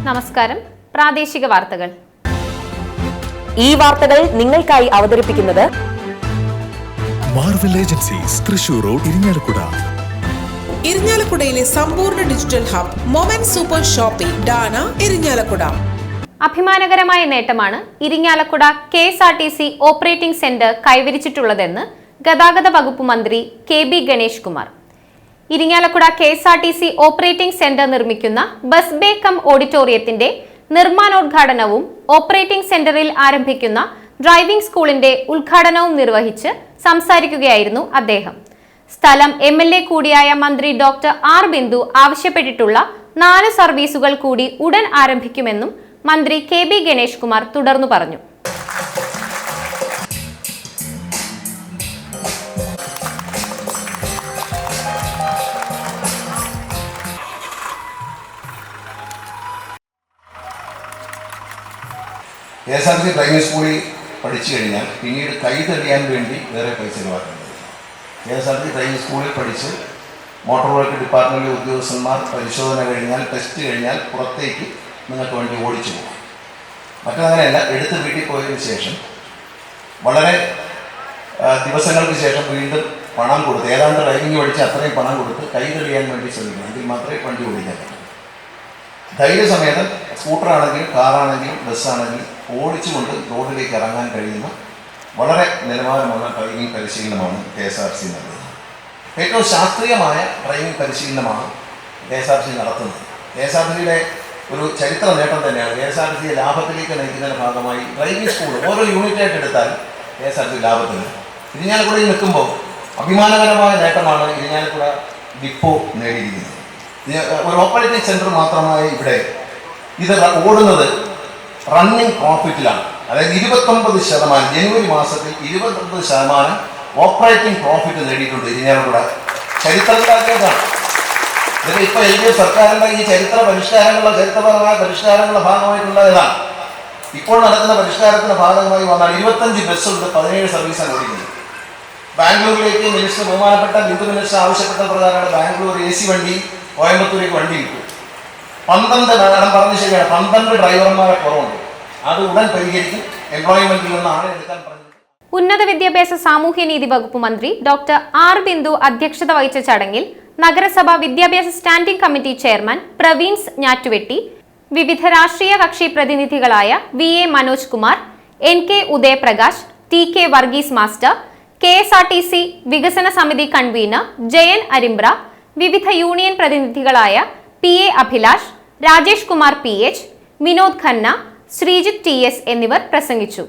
നമസ്കാരം. പ്രാദേശിക വാർത്തകൾ. ഈ വാർത്തകൾ നിങ്ങൾക്കായി അവതരിപ്പിക്കുന്നത് Marvel agencies Thrissur road Irinjalakuda. ഇരിങ്ങാലക്കുടയിലെ സമ്പൂർണ്ണ digital hub moment super shopping ഡാന ഇരിങ്ങാലക്കുട. അഭിമാനകരമായ നേട്ടമാണ് ഇരിങ്ങാലക്കുട KSRTC ഓപ്പറേറ്റിംഗ് സെന്റർ കൈവരിച്ചിട്ടുള്ളതെന്ന് ഗതാഗത വകുപ്പ് മന്ത്രി KB Ganesh Kumar. Irinjalakuda KSRTC operating centre നിർമ്മിക്കുന്ന ബസ് ബേ കം ഓഡിറ്റോറിയത്തിന്റെ നിർമ്മാണോദ്ഘാടനവും ഓപ്പറേറ്റിംഗ് സെന്ററിൽ ആരംഭിക്കുന്ന ഡ്രൈവിംഗ് സ്കൂളിന്റെ ഉദ്ഘാടനവും നിർവഹിച്ച് സംസാരിക്കുകയായിരുന്നു അദ്ദേഹം. സ്ഥലം MLA കൂടിയായ മന്ത്രി ഡോക്ടർ R ബിന്ദു ആവശ്യപ്പെട്ടിട്ടുള്ള 4 സർവീസുകൾ കൂടി ഉടൻ ആരംഭിക്കുമെന്നും മന്ത്രി KB ഗണേഷ് കുമാർ തുടർന്നു പറഞ്ഞു. KSRTC ഡ്രൈവിംഗ് സ്കൂളിൽ പഠിച്ചു കഴിഞ്ഞാൽ പിന്നീട് കൈ തെളിയാൻ വേണ്ടി വേറെ പൈസ ചിലവാക്കേണ്ടത്. KSRTC ഡ്രൈവിംഗ് സ്കൂളിൽ പഠിച്ച് മോട്ടോർ വെഹിക്കിൾ ഡിപ്പാർട്ട്മെൻറ്റിലെ ഉദ്യോഗസ്ഥന്മാർ പരിശോധന കഴിഞ്ഞാൽ ടെസ്റ്റ് കഴിഞ്ഞാൽ പുറത്തേക്ക് നിങ്ങൾക്ക് വേണ്ടി ഓടിച്ചു പോകും. മറ്റങ്ങനെയല്ല, എടുത്ത് വീട്ടിൽ പോയതിന് ശേഷം വളരെ ദിവസങ്ങൾക്ക് ശേഷം വീണ്ടും പണം കൊടുത്ത് ഏതാണ്ട് ഡ്രൈവിംഗ് പഠിച്ച് അത്രയും പണം കൊടുത്ത് കൈ തെളിയാൻ വേണ്ടി ശ്രമിക്കണം. എങ്കിൽ മാത്രമേ വണ്ടി ഓടിക്കാൻ പറ്റൂ. ധൈര്യസമേതം സ്കൂട്ടറാണെങ്കിലും കാറാണെങ്കിലും ബസ്സാണെങ്കിലും ഓടിച്ചുകൊണ്ട് റോഡിലേക്ക് ഇറങ്ങാൻ കഴിയുന്ന വളരെ നിലവാരമുള്ള ഡ്രൈവിംഗ് പരിശീലനമാണ് KSRTC നൽകുന്നത്. ഏറ്റവും ശാസ്ത്രീയമായ ഡ്രൈവിംഗ് പരിശീലനമാണ് KSRTC നടത്തുന്നത്. KSRTCയുടെ ഒരു ചരിത്ര നേട്ടം തന്നെയാണ്. KSRTC ലാഭത്തിലേക്ക് നയിക്കുന്നതിൻ്റെ ഭാഗമായി ഡ്രൈവിംഗ് സ്കൂൾ ഓരോ യൂണിറ്റായിട്ട് എടുത്താൽ KSRTC ലാഭത്തിന്. ഇരിങ്ങാലക്കുടയിൽ നിൽക്കുമ്പോൾ അഭിമാനകരമായ നേട്ടമാണ് ഇരിങ്ങാലക്കുട ഡിപ്പോ നേടിയിരിക്കുന്നത്. ഒരു ഓപ്പറേറ്റിംഗ് സെൻറ്റർ മാത്രമായ ഇവിടെ ഇത് ഓടുന്നത് റണ്ണിങ് പ്രോഫിറ്റിലാണ്. അതായത് 29% ജനുവരി മാസത്തിൽ 29% ഓപ്പറേറ്റിംഗ് പ്രോഫിറ്റ് നേടിയിട്ടുണ്ട് ഇരിങ്ങാലക്കുട. ചരിത്രത്തിലാക്കിയതാണ്. ഇതൊക്കെ ഇപ്പോൾ LDF സർക്കാരിൻ്റെ ഈ ചരിത്രപരമായ പരിഷ്കാരങ്ങളുടെ ഭാഗമായിട്ടുള്ളതാണ്. ഇപ്പോൾ നടക്കുന്ന പരിഷ്കാരത്തിൻ്റെ ഭാഗമായി വന്നാൽ 25 ബസ്സുണ്ട്, 17 സർവീസാണ് ഓടിക്കുന്നത്. ബാംഗ്ലൂരിലേക്ക് ബഹുമാനപ്പെട്ട ബിന്ദു മിനിസ്റ്റർ ആവശ്യപ്പെട്ട പ്രകാരമാണ് ബാംഗ്ലൂർ AC വണ്ടി കോയമ്പത്തൂരേക്ക് വണ്ടി കിട്ടും. 12 മാഡം പറഞ്ഞ് ശരിയാണ്, 12 ഡ്രൈവർമാരെ കുറവുണ്ട്. അത് ഉടൻ പരിഹരിക്കും. എംപ്ലോയ്മെന്റിൽ നിന്ന് ആളെ എടുക്കാൻ പറഞ്ഞു. ഉന്നത വിദ്യാഭ്യാസ സാമൂഹ്യനീതി വകുപ്പ് മന്ത്രി ഡോക്ടർ R ബിന്ദു അധ്യക്ഷത വഹിച്ച ചടങ്ങിൽ നഗരസഭ വിദ്യാഭ്യാസ standing committee chairman Praveens Njattuvetti, വിവിധ രാഷ്ട്രീയ കക്ഷി പ്രതിനിധികളായ VA Manoj Kumar, NK Udayaprakash, TK Varghese master, KSRTC വികസന സമിതി കൺവീനർ ജയൻ അരിമ്പ്ര, വിവിധ യൂണിയൻ പ്രതിനിധികളായ PA Abhilash, Rajesh Kumar PH, Vinod Khanna, Sreejith TS എന്നിവർ പ്രസംഗിച്ചു.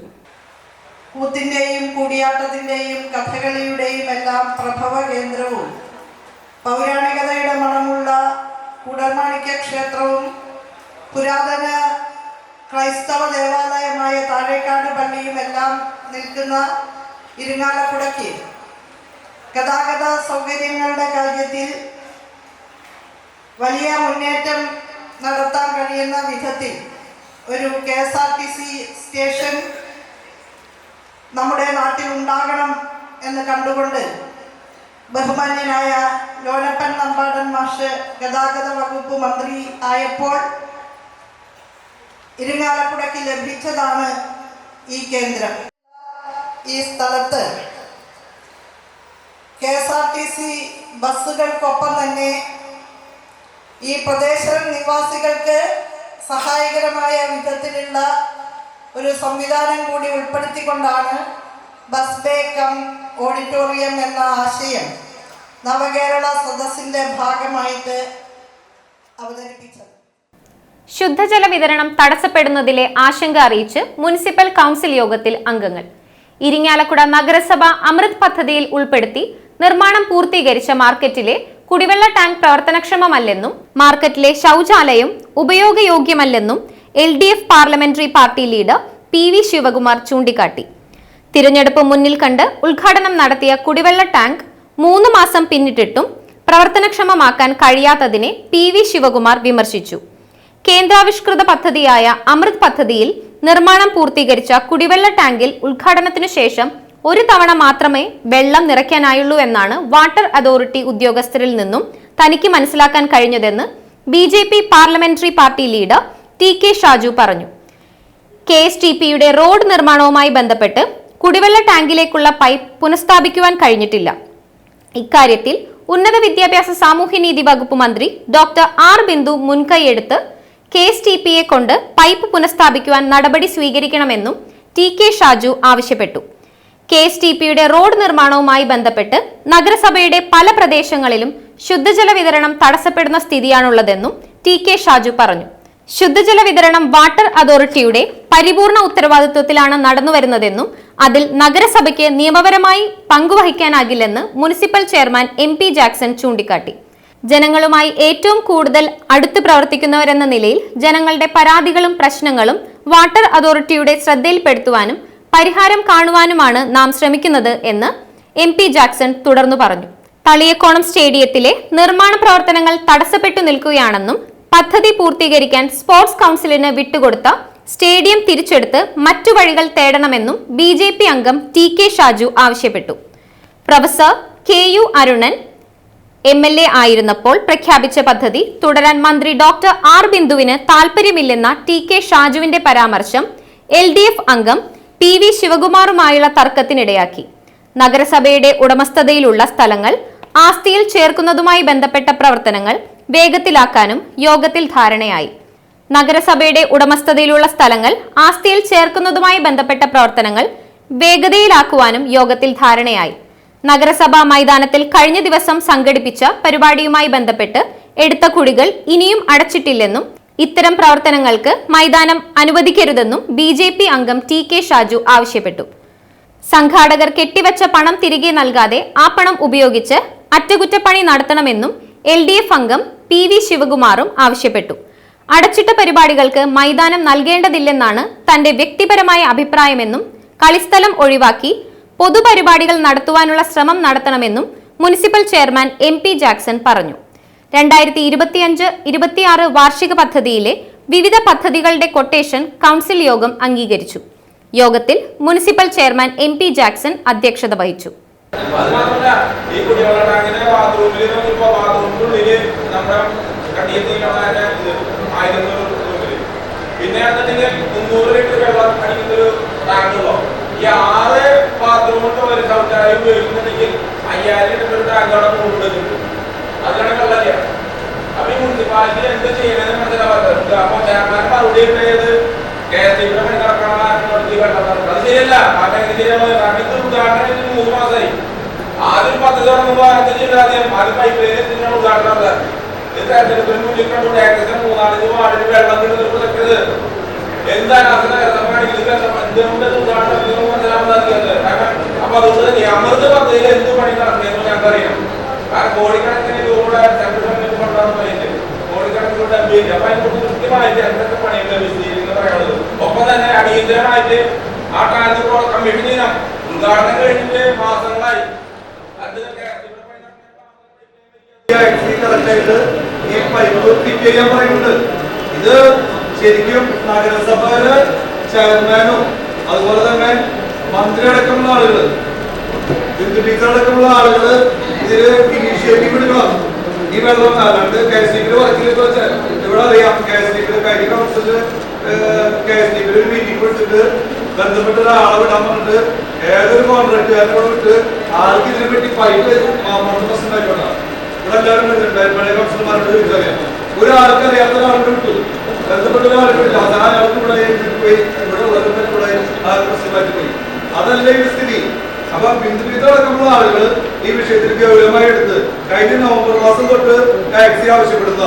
കൂത്തിന്റെയും കൂടിയാട്ടത്തിന്റെയും കഥകളിയുടെയും എല്ലാം പ്രഭവ കേന്ദ്രവും പൗരാണികതയുടെ മണമുള്ള കൂടൽമാണിക്യ ക്ഷേത്രവും പുരാതന ക്രൈസ്തവ ദേവാലയമായ താഴേക്കാട് പള്ളിയും എല്ലാം നിൽക്കുന്ന ഇരിങ്ങാലക്കുടയ്ക്ക് ഗതാഗത സൗകര്യങ്ങളുടെ കാര്യത്തിൽ വലിയ മുന്നേറ്റം നടത്താൻ കഴിയുന്ന വിധത്തിൽ ഒരു KSRTC സ്റ്റേഷൻ നമ്മുടെ നാട്ടിൽ ഉണ്ടാകണം എന്ന് കണ്ടുകൊണ്ട് ബഹുമാന്യനായ ലോലപ്പൻ നമ്പാടൻ മാഷ് ഗതാഗത വകുപ്പ് മന്ത്രി ആയപ്പോൾ ഇരിങ്ങാലക്കുടയ്ക്ക് ലഭിച്ചതാണ് ഈ കേന്ദ്രം. ഈ സ്ഥലത്ത് KSRTC ബസ്സുകൾക്കൊപ്പം തന്നെ ഈ പ്രദേശ നിവാസികൾക്ക് സഹായകരമായ വിധത്തിലുള്ള ഒരു സംവിധാനം കൂടി ഉൾപ്പെടുത്തിക്കൊണ്ടാണ് ബസ് ബേ കം ഓഡിറ്റോറിയം എന്ന ആശയം നവകേരള സദസ്സിന്റെ ഭാഗമായിട്ട് അവതരിപ്പിച്ചത്. ശുദ്ധജല വിതരണം തടസ്സപ്പെടുന്നതിലെ ആശങ്ക അറിയിച്ച് മുനിസിപ്പൽ കൗൺസിൽ യോഗത്തിൽ അംഗങ്ങൾ. ഇരിങ്ങാലക്കുട നഗരസഭ അമൃത് പദ്ധതിയിൽ ഉൾപ്പെടുത്തി നിർമ്മാണം പൂർത്തീകരിച്ച മാർക്കറ്റിലെ കുടിവെള്ള ടാങ്ക് പ്രവർത്തനക്ഷമമല്ലെന്നും മാർക്കറ്റിലെ ശൗചാലയം ഉപയോഗയോഗ്യമല്ലെന്നും LDF parliamentary party leader PV Sivakumar ചൂണ്ടിക്കാട്ടി. തിരഞ്ഞെടുപ്പ് മുന്നിൽ കണ്ട് ഉദ്ഘാടനം നടത്തിയ കുടിവെള്ള ടാങ്ക് 3 മാസം പിന്നിട്ടിട്ടും പ്രവർത്തനക്ഷമമാക്കാൻ കഴിയാത്തതിനെ PV ശിവകുമാർ വിമർശിച്ചു. കേന്ദ്രാവിഷ്കൃത പദ്ധതിയായ അമൃത് പദ്ധതിയിൽ നിർമ്മാണം പൂർത്തീകരിച്ച കുടിവെള്ള ടാങ്കിൽ ഉദ്ഘാടനത്തിനു ശേഷം ഒരു തവണ മാത്രമേ വെള്ളം നിറയ്ക്കാനായുള്ളൂ എന്നാണ് വാട്ടർ അതോറിറ്റി ഉദ്യോഗസ്ഥരിൽ നിന്നും തനിക്ക് മനസ്സിലാക്കാൻ കഴിഞ്ഞതെന്ന് BJP parliamentary party leader TK. Shaju പറഞ്ഞു. KSTPയുടെ റോഡ് നിർമ്മാണവുമായി ബന്ധപ്പെട്ട് കുടിവെള്ള ടാങ്കിലേക്കുള്ള പൈപ്പ് പുനഃസ്ഥാപിക്കുവാൻ കഴിഞ്ഞിട്ടില്ല. ഇക്കാര്യത്തിൽ ഉന്നത വിദ്യാഭ്യാസ സാമൂഹ്യനീതി വകുപ്പ് മന്ത്രി ഡോക്ടർ ആർ ബിന്ദു മുൻകൈയെടുത്ത് KSTPയെ കൊണ്ട് പൈപ്പ് പുനഃസ്ഥാപിക്കുവാൻ നടപടി സ്വീകരിക്കണമെന്നും ടി.കെ. ഷാജു ആവശ്യപ്പെട്ടു. KSTPയുടെ റോഡ് നിർമ്മാണവുമായി ബന്ധപ്പെട്ട് നഗരസഭയുടെ പല പ്രദേശങ്ങളിലും ശുദ്ധജല വിതരണം തടസ്സപ്പെടുന്ന സ്ഥിതിയാണുള്ളതെന്നും ടി.കെ. ഷാജു പറഞ്ഞു. ശുദ്ധജല വിതരണം വാട്ടർ അതോറിറ്റിയുടെ പരിപൂർണ ഉത്തരവാദിത്വത്തിലാണ് നടന്നുവരുന്നതെന്നും അതിൽ നഗരസഭയ്ക്ക് നിയമപരമായി പങ്കുവഹിക്കാനാകില്ലെന്ന് മുനിസിപ്പൽ ചെയർമാൻ MP ജാക്സൺ ചൂണ്ടിക്കാട്ടി. ജനങ്ങളുമായി ഏറ്റവും കൂടുതൽ അടുത്ത് പ്രവർത്തിക്കുന്നവരെന്ന നിലയിൽ ജനങ്ങളുടെ പരാതികളും പ്രശ്നങ്ങളും വാട്ടർ അതോറിറ്റിയുടെ ശ്രദ്ധയിൽപ്പെടുത്തുവാനും പരിഹാരം കാണുവാനുമാണ് നാം ശ്രമിക്കുന്നത് എന്ന് MP ജാക്സൺ തുടർന്നു പറഞ്ഞു. തളിയക്കോണം സ്റ്റേഡിയത്തിലെ നിർമ്മാണ പ്രവർത്തനങ്ങൾ തടസ്സപ്പെട്ടു നിൽക്കുകയാണെന്നും പദ്ധതി പൂർത്തീകരിക്കാൻ സ്പോർട്സ് കൗൺസിലിന് വിട്ടുകൊടുത്ത സ്റ്റേഡിയം തിരിച്ചെടുത്ത് മറ്റു വഴികൾ തേടണമെന്നും BJP അംഗം ടി.കെ. ഷാജു ആവശ്യപ്പെട്ടു. പ്രൊഫസർ KU അരുണൻ MLA ആയിരുന്നപ്പോൾ പ്രഖ്യാപിച്ച പദ്ധതി തുടരാൻ മന്ത്രി ഡോക്ടർ ആർ ബിന്ദുവിന് താൽപര്യമില്ലെന്ന ടി.കെ. ഷാജുവിന്റെ പരാമർശം LDF അംഗം PV ശിവകുമാറുമായുള്ള തർക്കത്തിനിടയാക്കി. നഗരസഭയുടെ ഉടമസ്ഥതയിലുള്ള സ്ഥലങ്ങൾ ആസ്തിയിൽ ചേർക്കുന്നതുമായി ബന്ധപ്പെട്ട പ്രവർത്തനങ്ങൾ വേഗത്തിലാക്കാനും യോഗത്തിൽ ധാരണയായി. നഗരസഭയുടെ ഉടമസ്ഥതയിലുള്ള സ്ഥലങ്ങൾ ആസ്തിയിൽ ചേർക്കുന്നതുമായി ബന്ധപ്പെട്ട പ്രവർത്തനങ്ങൾ വേഗതയിലാക്കുവാനും യോഗത്തിൽ ധാരണയായി. നഗരസഭാ മൈതാനത്തിൽ കഴിഞ്ഞ ദിവസം സംഘടിപ്പിച്ച പരിപാടിയുമായി ബന്ധപ്പെട്ട് എടുത്ത കുഴികൾ ഇനിയും അടച്ചിട്ടില്ലെന്നും ഇത്തരം പ്രവർത്തനങ്ങൾക്ക് മൈതാനം അനുവദിക്കരുതെന്നും BJP അംഗം ടി.കെ. ഷാജു ആവശ്യപ്പെട്ടു. സംഘാടകർ കെട്ടിവെച്ച പണം തിരികെ നൽകാതെ ആ പണം ഉപയോഗിച്ച് അറ്റകുറ്റപ്പണി നടത്തണമെന്നും LDF അംഗം PV ശിവകുമാറും ആവശ്യപ്പെട്ടു. അടച്ചിട്ട പരിപാടികൾക്ക് മൈതാനം നൽകേണ്ടതില്ലെന്നാണ് തന്റെ വ്യക്തിപരമായ അഭിപ്രായമെന്നും കളിസ്ഥലം ഒഴിവാക്കി പൊതുപരിപാടികൾ നടത്തുവാനുള്ള ശ്രമം നടത്തണമെന്നും മുനിസിപ്പൽ ചെയർമാൻ MP ജാക്സൺ പറഞ്ഞു. 2025-26 വാർഷിക പദ്ധതിയിലെ വിവിധ പദ്ധതികളുടെ കൊട്ടേഷൻ കൗൺസിൽ യോഗം അംഗീകരിച്ചു. യോഗത്തിൽ മുനിസിപ്പൽ ചെയർമാൻ MP ജാക്സൺ അധ്യക്ഷത വഹിച്ചു. പിന്നെ 300 ലിറ്റർ വെള്ളം അടിക്കുന്നൊരു ടാങ്കുള്ളൂ. ഈ 6 ബാത്റൂമിട്ട് ഒരു ശൗചാലയം ഉപയോഗിക്കുന്നുണ്ടെങ്കിൽ 5000 ലിറ്റർ ടാങ്ക് അവിടെ കൊണ്ടുവരുന്നുണ്ട്. അതിലാണ് വെള്ളമില്ല. അപ്പൊ ഈ മുനിസിപ്പാലിറ്റി എന്ത് ചെയ്യണമെന്ന് മനസ്സിലാവാത്തത്. അപ്പൊ ചെയർമാൻ മറുപടി ഉണ്ടായത് KSTPയുടെ പണി നടക്കണം, അത് ശരിയല്ല. കാരണം ഇത് ചെയ്യാൻ ഇത് ഉദ്ഘാടനം 3 മാസമായി. ആദ്യം പദ്ധതി തുടങ്ങുമ്പോൾ എന്ത് ചെയ്താൽ ആദ്യം പൈപ്പ് ലൈൻ ഉദ്ഘാടനം തെരഞ്ഞെടുപ്പിന് മുന്നിൽ കണ്ടുകൊണ്ട് ഏകദേശം 3-4 വാർഡിന് വെള്ളം കിട്ടുന്നത് പ്രൊജക്ട് എന്താണ് മനസ്സിലാവുന്നത്. അപ്പൊ അതുകൊണ്ട് അമൃത് പദ്ധതിയിൽ എന്ത് പണി നടത്തുന്നു ഞങ്ങൾക്കറിയാം. കാരണം കോടിക്കണക്കിന് രൂപയുടെ സെൻട്രൽ കൊണ്ടാണ് പറയുന്നത്. കോടിക്കണക്കിലൂടെ അപ്പൊ അതിനെക്കുറിച്ച് കൃത്യമായിട്ട് എന്തൊക്കെ പണിയുണ്ട് വിശദീകരിക്കുന്നത് പറയുന്നത്. ഒപ്പം തന്നെ അടിയന്തരമായിട്ട് ആ ടാങ്ക് കമ്മീഷൻ ചെയ്യണം. ഉദ്ഘാടനം കഴിഞ്ഞിട്ട് മാസങ്ങളായി ഈ പൈപ്പ് ഫിറ്റ് ചെയ്യാൻ പറയുന്നുണ്ട്. ഇത് ശരിക്കും നഗരസഭയിലെ ചെയർമാനും അതുപോലെ തന്നെ മന്ത്രി അടക്കമുള്ള ആളുകൾ, ബിന്ദു ടീച്ചർ അടക്കമുള്ള ആളുകൾ ഇതില് ഇനീഷ്യേറ്റീവ് എടുക്കണം. ഈ വെള്ളം അല്ലാണ്ട് KSTPയുടെ വർക്കിലേക്ക് വെച്ചാൽ ഇവിടെ അറിയാം. KSTPയുടെ കഴിഞ്ഞ കൗൺസിലിൽ KSTPയിൽ ഒരു മീറ്റിംഗ് വിളിച്ചിട്ട് ബന്ധപ്പെട്ട ഒരാളെ വിടാൻ പറഞ്ഞിട്ട് ഏതൊരു കോൺട്രാക്ടുകാരനോട് വിട്ട് ആൾക്ക് ഇതിനെ പറ്റി പൈപ്പ് പ്രശ്നം ആയിക്കോട്ടെ. ഇവിടെ എല്ലാവരും പഴയ കൗൺസിലർമാരോട് ചോദിച്ചറിയാം. ഒരാൾക്ക് അറിയാത്ത ഒരാൾക്ക് വിട്ടു, ബന്ധപ്പെട്ട ഒരാൾക്ക് വിട്ടു. അവസാനം ആൾക്ക് ഇവിടെ പോയി, ഇവിടെ ഉള്ളവരുടെ കൂടെ ആ പ്രശ്നമായിട്ട് പോയി. അതല്ല ഈ സ്ഥിതി. അപ്പൊ ബിന്ദുവിധമുള്ള ആളുകൾ ഈ വിഷയത്തിൽ ഗൗരവമായി എടുത്ത് കഴിഞ്ഞ നവംബർ മാസം തൊട്ട് ടാക്സി ആവശ്യപ്പെടുന്ന,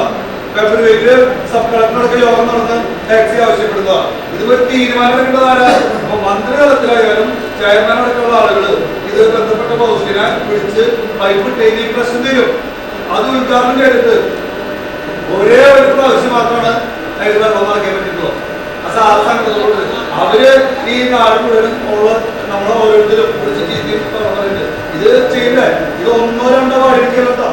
ഫെബ്രുവരിയില് സബ് കളക്ടറൊക്കെ യോഗം നടന്ന് ടാക്സി ആവശ്യപ്പെടുന്ന, ഇതുപോലെ തീരുമാനം എടുക്കുന്നതാണ്. അപ്പൊ മന്ത്രി തലത്തിലായാലും ചെയർമാൻ അടക്കമുള്ള ആളുകൾ ഇത് ബന്ധപ്പെട്ട ഹൗസിനെ വിളിച്ച് പൈപ്പ് ഇട്ടേക്ക് ഈ പ്രശ്നം തരും. അത് ഉദ്ഘാടനം ചെയ്തിട്ട് ഒരേ ഒരു പ്രാവശ്യം മാത്രമാണ് അതിൽ വെള്ളം നടക്കാൻ പറ്റുള്ളൂ. അവര് ഈ നാട് മുഴുവൻ ഉള്ള നമ്മളെ ഓരോരുത്തരും വിളിച്ച് ചീത്തയും പറഞ്ഞിട്ടുണ്ട്. ഇത് ചെയ്യണ്ടേ? ഇത് 1-2 വാടിക്കല്ലോ.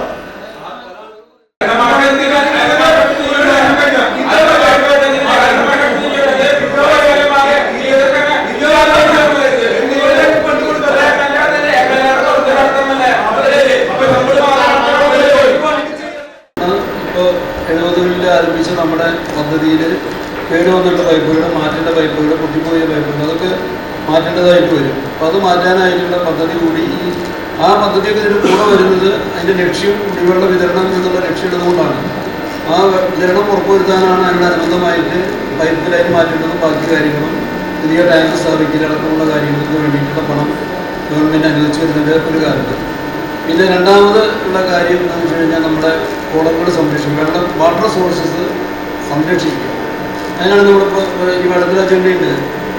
ആരംഭിച്ച നമ്മുടെ പദ്ധതിയിൽ കേട് വന്നിട്ടുള്ള പൈപ്പുകൾ, മാറ്റേണ്ട പൈപ്പുകൾ, പൊട്ടിപ്പോയ പൈപ്പുകൾ, അതൊക്കെ മാറ്റേണ്ടതായിട്ട് വരും. അപ്പോൾ അത് മാറ്റാനായിട്ടുള്ള പദ്ധതി കൂടി ആ പദ്ധതിയൊക്കെ ഇതിന് കൂടെ വരുന്നത് അതിൻ്റെ ലക്ഷ്യം കുടിവെള്ള വിതരണം എന്നുള്ള ലക്ഷ്യം ഇടുന്നതുകൊണ്ടാണ്. ആ വിതരണം ഉറപ്പുവരുത്താനാണ് അതിനനുബന്ധമായിട്ട് പൈപ്പ് ലൈൻ മാറ്റേണ്ടതും ബാക്കി കാര്യങ്ങളും പുതിയ ടാങ്ക് സ്ഥാപിക്കൽ അടക്കമുള്ള കാര്യങ്ങൾക്ക് വേണ്ടിയിട്ടുള്ള പണം ഗവൺമെൻറ് അനുവദിച്ചു വരുന്നതിൻ്റെ ഒരു കാരണം. പിന്നെ രണ്ടാമത് ഉള്ള കാര്യം എന്ന് വെച്ച് കഴിഞ്ഞാൽ നമ്മുടെ കുളങ്ങൾ സംരക്ഷിക്കുക, വാട്ടർ സോഴ്സസ് സംരക്ഷിക്കുക. അതിനാണ് നമ്മളിപ്പോൾ ഈ വെള്ളത്തിൽ അജണ്ടയുണ്ട്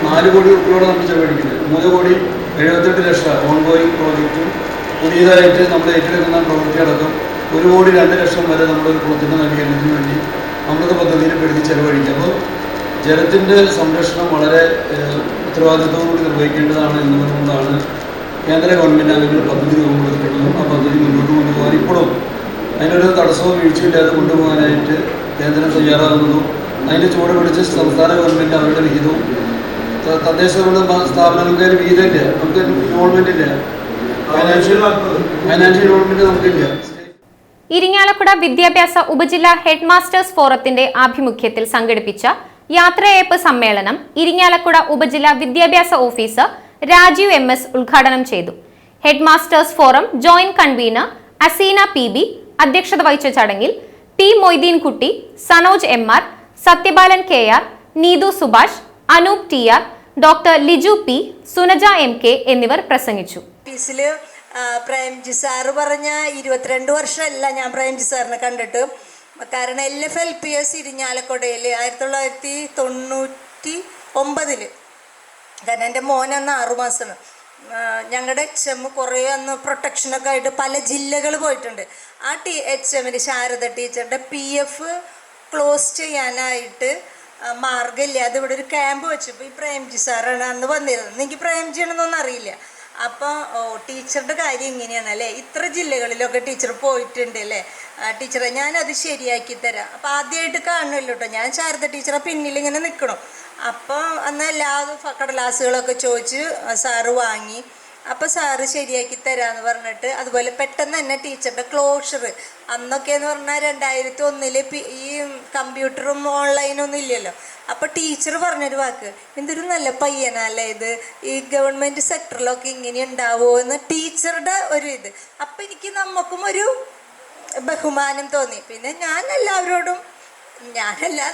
4 കോടി രൂപയോടെ നമ്മൾ ചെലവഴിക്കുന്നത്. 3,78 ലക്ഷം ഓൺഗോയിങ് പ്രോജക്റ്റും പുതിയതായിട്ട് നമ്മൾ ഏറ്റെടുക്കുന്ന പ്രവൃത്തി അടക്കം 1,02 ലക്ഷം വരെ നമ്മളൊരു കുളത്തിൻ്റെ നവീകരണത്തിന് വേണ്ടി അമൃത പദ്ധതിയിൽ പെടുത്തി ചെലവഴിക്കുക. അപ്പോൾ ജലത്തിൻ്റെ സംരക്ഷണം വളരെ ഉത്തരവാദിത്വത്തോടുകൂടി നിർവഹിക്കേണ്ടതാണ് എന്നുകൊണ്ടാണ് കേന്ദ്ര ഗവൺമെൻറ് അങ്ങനെ പദ്ധതി രൂപം കൊടുത്തിട്ടുള്ളതും ആ പദ്ധതി മുന്നോട്ട് കൊണ്ടുപോകാൻ ഇപ്പോഴും അതിനൊരു തടസ്സവും വീഴ്ചയില്ലാതെ കൊണ്ടുപോകാനായിട്ട് കേന്ദ്രം തയ്യാറാകുന്നതും അതിൻ്റെ ചുവട് പിടിച്ച് സംസ്ഥാന ഗവൺമെൻറ് അവരുടെ വിഹിതവും തദ്ദേശ സ്ഥാപനങ്ങൾക്ക് വിഹിതമില്ല, നമുക്ക് ഇൻവോൾവ്മെൻ്റ് ഇല്ല, ഫൈനാൻഷ്യൽ ഇൻവോൾവ്മെൻറ്റ് നമുക്കില്ല. ഇരിങ്ങാലക്കുട വിദ്യാഭ്യാസ ഉപജില്ലാ ഹെഡ് മാസ്റ്റേഴ്സ് ഫോറത്തിന്റെ ആഭിമുഖ്യത്തിൽ സംഘടിപ്പിച്ച യാത്രയയപ്പ് സമ്മേളനം ഇരിങ്ങാലക്കുട ഉപജില്ലാ വിദ്യാഭ്യാസ ഓഫീസർ രാജീവ് MS ഉദ്ഘാടനം ചെയ്തു. Head masters forum joint convener Aseena PB അധ്യക്ഷത വഹിച്ച ചടങ്ങിൽ P Moideenkutty, Sanoj MR, Sathyabalan KR, Neethu Subhash, Anoop TR, doctor Liju P, സുനജ MK എന്നിവർ പ്രസംഗിച്ചു. പ്രേംജി സാറ് പറഞ്ഞ 22 വർഷമല്ല ഞാൻ പ്രേംജി സാറിനെ കണ്ടിട്ട്. കാരണം LFLPS ഇരിഞ്ഞാലക്കുടയിൽ 1999 കാരണം എൻ്റെ മോനന്ന് 6 മാസമാണ്. ഞങ്ങളുടെ HM കുറേ അന്ന് പ്രൊട്ടക്ഷനൊക്കെ ആയിട്ട് പല ജില്ലകൾ പോയിട്ടുണ്ട്. ആ HM ശാരദ ടീച്ചറുടെ PF ക്ലോസ് ചെയ്യാനായിട്ട് മാർഗമില്ല. അതിവിടെ ഒരു ക്യാമ്പ് വെച്ചപ്പോൾ ഈ പ്രേംജി സാറാണ് അന്ന് വന്നിരുന്നത്. എനിക്ക് പ്രേംജി ആണെന്നൊന്നും അറിയില്ല. അപ്പോൾ ടീച്ചറുടെ കാര്യം ഇങ്ങനെയാണല്ലേ, ഇത്ര ജില്ലകളിലൊക്കെ ടീച്ചർ പോയിട്ടുണ്ട് അല്ലേ ടീച്ചറെ, ഞാനത് ശരിയാക്കി തരാം. അപ്പോൾ ആദ്യമായിട്ട് കാണുമല്ലോ കേട്ടോ, ഞാൻ ശാരദ ടീച്ചറെ പിന്നിലിങ്ങനെ നിൽക്കണം. അപ്പോൾ അന്ന് എല്ലാ കടലാസുകളൊക്കെ ചോദിച്ച് സാറ് വാങ്ങി. അപ്പോൾ സാറ് ശരിയാക്കി തരാമെന്ന് പറഞ്ഞിട്ട് അതുപോലെ പെട്ടെന്ന് തന്നെ ടീച്ചറുടെ ക്ലോഷർ അന്നൊക്കെ എന്ന് പറഞ്ഞാൽ 2001 ഈ കമ്പ്യൂട്ടറും ഓൺലൈനൊന്നും ഇല്ലല്ലോ. അപ്പോൾ ടീച്ചർ പറഞ്ഞൊരു വാക്ക്, എന്തൊരു നല്ല പയ്യനല്ലേ ഇത്, ഈ ഗവൺമെൻറ് സെക്ടറിലൊക്കെ ഇങ്ങനെ ഉണ്ടാവുമോ എന്ന് ടീച്ചറുടെ ഒരു ഇത്. അപ്പം എനിക്ക് നമുക്കും ഒരു ബഹുമാനം തോന്നി. പിന്നെ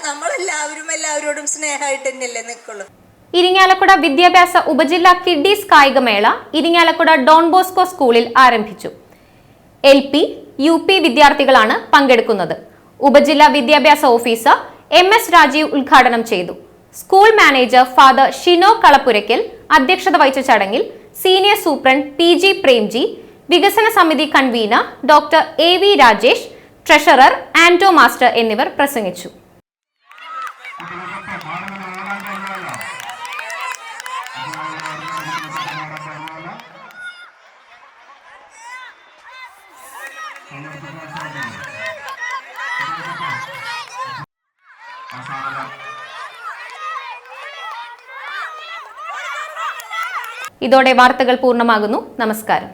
നമ്മളെല്ലാവരോടും സ്നേഹമായിട്ട് തന്നെയല്ലേ നിൽക്കുള്ളൂ. ഇരിങ്ങാലക്കുട വിദ്യാഭ്യാസ ഉപജില്ലാ കിഡ്ഡീസ് കായികമേള ഇരിങ്ങാലക്കുട ഡോൺ ബോസ്കോ സ്കൂളിൽ ആരംഭിച്ചു. LP, UP വിദ്യാർത്ഥികളാണ് പങ്കെടുക്കുന്നത്. ഉപജില്ലാ വിദ്യാഭ്യാസ ഓഫീസർ MS രാജീവ് ഉദ്ഘാടനം ചെയ്തു. School manager father Shino Kalappurakkal അധ്യക്ഷത വഹിച്ച ചടങ്ങിൽ സീനിയർ സൂപ്രണ്ട് PG പ്രേംജി, വികസന സമിതി convener doctor AV Rajesh, treasurer Anto master എന്നിവർ പ്രസംഗിച്ചു. ഇതോടെ വാർത്തകൾ പൂർണ്ണമാകുന്നു. നമസ്കാരം.